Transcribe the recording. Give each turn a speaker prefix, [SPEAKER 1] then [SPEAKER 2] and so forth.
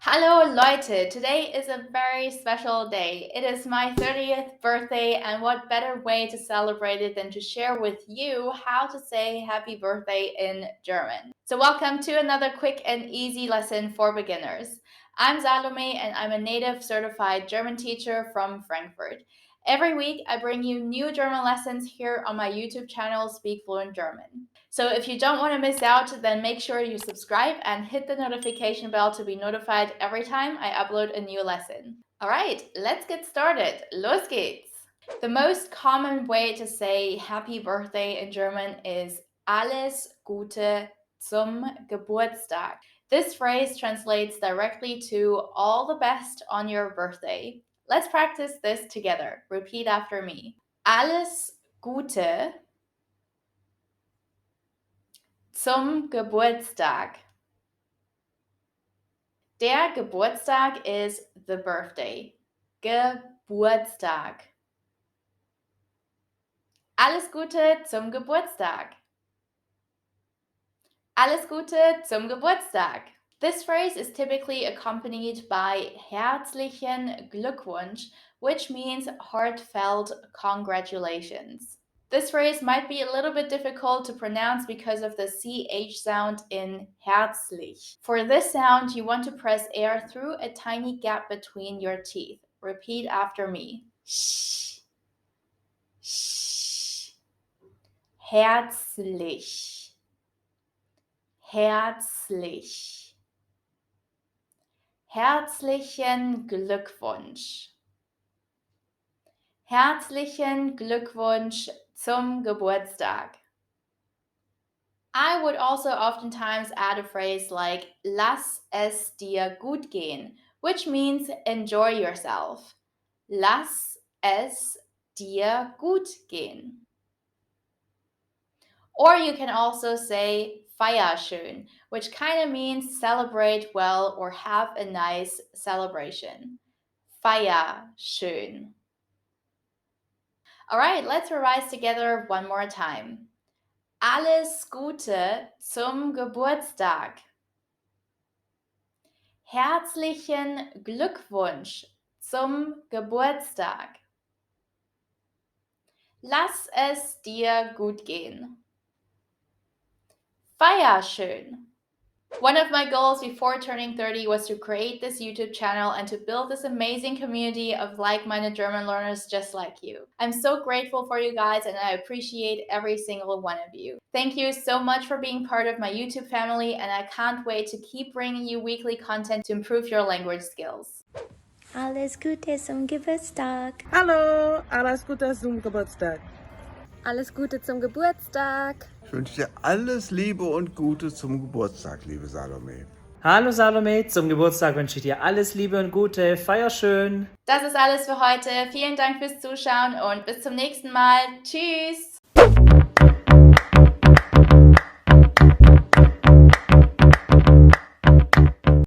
[SPEAKER 1] Hello Leute, today is a very special day. It is my 30th birthday, and what better way to celebrate it than to share with you how to say happy birthday in German. So welcome to another quick and easy lesson for beginners. I'm Salome and I'm a native certified German teacher from Frankfurt. Every week I bring you new German lessons here on my YouTube channel, Speak Fluent German. So if you don't want to miss out, then make sure you subscribe and hit the notification bell to be notified every time I upload a new lesson. All right, let's get started. Los geht's! The most common way to say happy birthday in German is Alles Gute zum Geburtstag. This phrase translates directly to all the best on your birthday. Let's practice this together. Repeat after me. Alles Gute zum Geburtstag. Der Geburtstag is the birthday. Geburtstag. Alles Gute zum Geburtstag. Alles Gute zum Geburtstag. This phrase is typically accompanied by herzlichen Glückwunsch, which means heartfelt congratulations. This phrase might be a little bit difficult to pronounce because of the CH sound in herzlich. For this sound, you want to press air through a tiny gap between your teeth. Repeat after me. Sh, sh. Herzlich. Herzlich. Herzlichen Glückwunsch. Herzlichen Glückwunsch zum Geburtstag. I would also oftentimes add a phrase like Lass es dir gut gehen, which means enjoy yourself. Lass es dir gut gehen. Or you can also say feier schön, which kind of means celebrate well or have a nice celebration. Feier schön. All right, let's revise together one more time. Alles Gute zum Geburtstag. Herzlichen Glückwunsch zum Geburtstag. Lass es dir gut gehen. Feier schön. One of my goals before turning 30 was to create this YouTube channel and to build this amazing community of like-minded German learners just like you. I'm so grateful for you guys and I appreciate every single one of you. Thank you so much for being part of my YouTube family, and I can't wait to keep bringing you weekly content to improve your language skills.
[SPEAKER 2] Alles Gute zum Geburtstag.
[SPEAKER 3] Hallo, alles Gute zum Geburtstag.
[SPEAKER 4] Alles Gute zum Geburtstag.
[SPEAKER 5] Ich wünsche dir alles Liebe und Gute zum Geburtstag, liebe Salome.
[SPEAKER 6] Hallo Salome, zum Geburtstag wünsche ich dir alles Liebe und Gute. Feier schön.
[SPEAKER 1] Das ist alles für heute. Vielen Dank fürs Zuschauen und bis zum nächsten Mal. Tschüss!